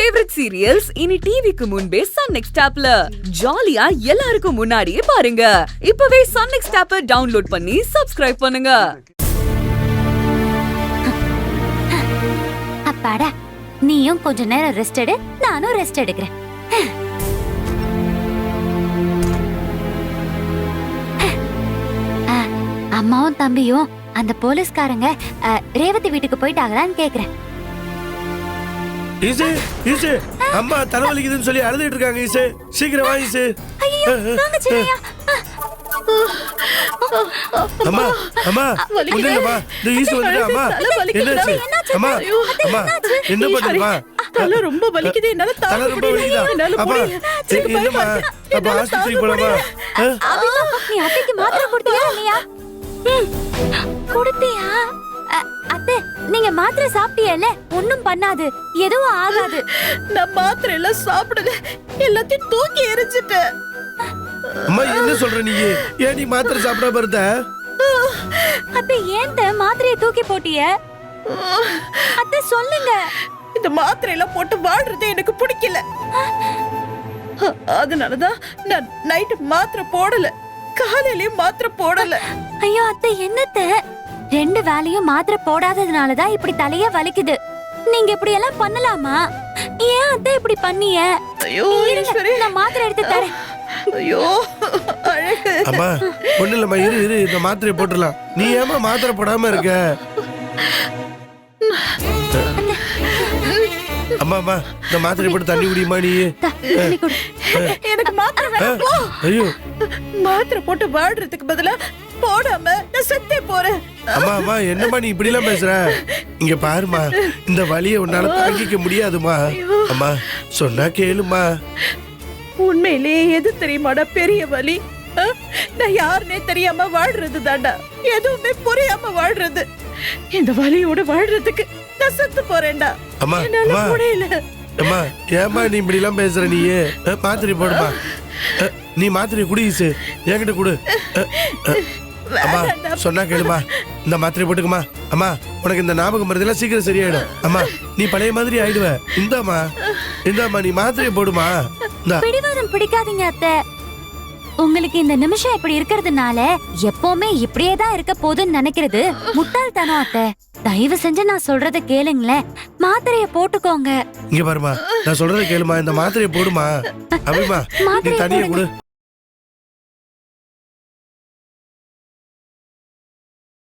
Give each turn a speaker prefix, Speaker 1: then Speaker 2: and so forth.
Speaker 1: Favourite serials இனி டிவிக்கு முன்பே சன் நெக்ஸ்ட் ஆப்ல ஜாலியா எல்லாருக்கும் முன்னாடியே பாருங்க. இப்பவே சன் நெக்ஸ்ட் ஆப்பை டவுன்லோட் பண்ணி சப்ஸ்கிரைப் பண்ணுங்க.
Speaker 2: அப்பாடா, நீயும் கொஞ்ச நேரம் ரெஸ்ட் எடு, நானும் ரெஸ்ட் எடுக்கிறேன். அம்மாவும் தம்பியும் அந்த போலீஸ்காரங்க ரேவதி வீட்டுக்கு போயிட்டாங்களான்னு கேக்குறேன்.
Speaker 3: ஈசு ஈசு அம்மா தலைவலிக்குதுன்னு சொல்லி அழுதுட்டு இருக்காங்க. ஈசு சீக்கிரம் வா ஈசு.
Speaker 2: ஐயோ வாங்க சின்னையா.
Speaker 3: அம்மா அம்மா ஒண்ணுமா இந்த ஈசு வந்துட்டு அம்மா என்னாச்சு அம்மா அம்மா என்ன பண்ணுமா
Speaker 4: தலை ரொம்ப வலிக்குது என்னால
Speaker 3: தலை ரொம்ப வலிக்குதா அப்பா என்னம்மா அப்பா ஆஸ்பத்திரிக்கு போலாமா?
Speaker 2: நீ அத்தைக்கு மாத்திரை கொடுத்தியா இல்லையா? கொடுத்தியா? அத்தை நீங்க மாத்திரை சாப்பிட்டீங்கல்ல, ஒண்ணும் பண்ணாது, எதுவும் ஆகாது.
Speaker 4: நான் மாத்திரை எல்லாம் சாப்பிடல, எல்லாத்தையும் தூக்கி எரிஞ்சிட்டேன்.
Speaker 3: அம்மா என்ன சொல்ற நீ? ஏன் நீ மாத்திரை சாப்பிடாம இருந்த?
Speaker 2: அத்தை ஏன் மாத்திரையை தூக்கி போட்டிய? அத்தை சொல்லுங்க.
Speaker 4: இந்த மாத்திரை எல்லாம் போட்டு வாழ்றது எனக்கு பிடிக்கல. அதனாலதான் நான் நைட் மாத்திரை போடல, காலையிலயும் மாத்திரை போடல.
Speaker 2: ஐயோ அத்தை என்னத்த, ரெண்டு வேலையும் மாத்திரை போடாததுனாலதான் இப்படி தலைய வலிக்குது. நீங்க இப்படி எல்லாம் பண்ணலாமா? ஏன் அத்தை இப்படி பண்ணிய?
Speaker 4: ஐயோ ஈஸ்வரி,
Speaker 2: நான் மாத்திரை எடுத்து தரேன்.
Speaker 4: ஐயோ அழகு.
Speaker 3: அம்மா ஒண்ணு இல்லம்மா, இரு இரு இந்த மாத்திரையை போட்டுடலாம். நீ ஏமா மாத்திரை போடாம இருக்க? அம்மா அம்மா இந்த மாத்திரை போட்டு தண்ணி குடியுமா நீ?
Speaker 4: எனக்கு மாத்திரை வேணும் போ.
Speaker 3: ஐயோ
Speaker 4: மாத்திரை போட்டு வாழ்றதுக்கு பதிலா போடாம நான் செத்தே போறேன்.
Speaker 3: அம்மா அம்மா என்னம்மா நீ இப்படி எல்லாம் பேசுற? இங்க பாருமா, இந்த வலியை உன்னால தாங்கிக்க முடியாதுமா. அம்மா சொன்னா கேளுமா.
Speaker 4: உண்மையிலேயே எது தெரியுமாடா பெரிய வலி? நான் யாருன்னே தெரியாம வாழ்றது தாண்டா, எதுவுமே புரியாம வாழ்றது. இந்த வலியோட வாழ்றதுக்கு நான் செத்து போறேன்டா.
Speaker 3: அம்மா
Speaker 4: என்னால
Speaker 3: அம்மா
Speaker 4: முடியல.
Speaker 3: அம்மா ஏமா நீ இப்படி எல்லாம் பேசுற? நீ மாத்திரை போடுமா, நீ மாத்திரை குடிச்சு என்கிட்ட குடு. அம்மா சொன்னா கேளுமா, இந்த மாத்திரை போட்டுக்குமா. அம்மா உனக்கு இந்த ஞாபகம் மறதியெல்லாம் சீக்கிரம் சரியாயிடும். அம்மா நீ பழைய மாதிரி ஆயிடுவ. இந்தாம்மா இந்தாம்மா நீ மாத்திரையை போடுமா.
Speaker 2: பிடிவாதம் பிடிக்காதீங்க அத்தை. உங்களுக்கு இந்த நிமிஷம் இப்படி இருக்கிறதுனால எப்பவுமே இப்படியேதான் இருக்க போதுன்னு நினைக்கிறது முட்டாள்தானோ அத்தை. தயவு செஞ்சு நான் சொல்றத கேளுங்களேன், மாத்திரைய போட்டுக்கோங்க.
Speaker 3: இங்க பாருமா, நான் சொல்றத கேளுமா, இந்த மாத்திரையை போடுமா. அபிமா நீ தனியா கொடு.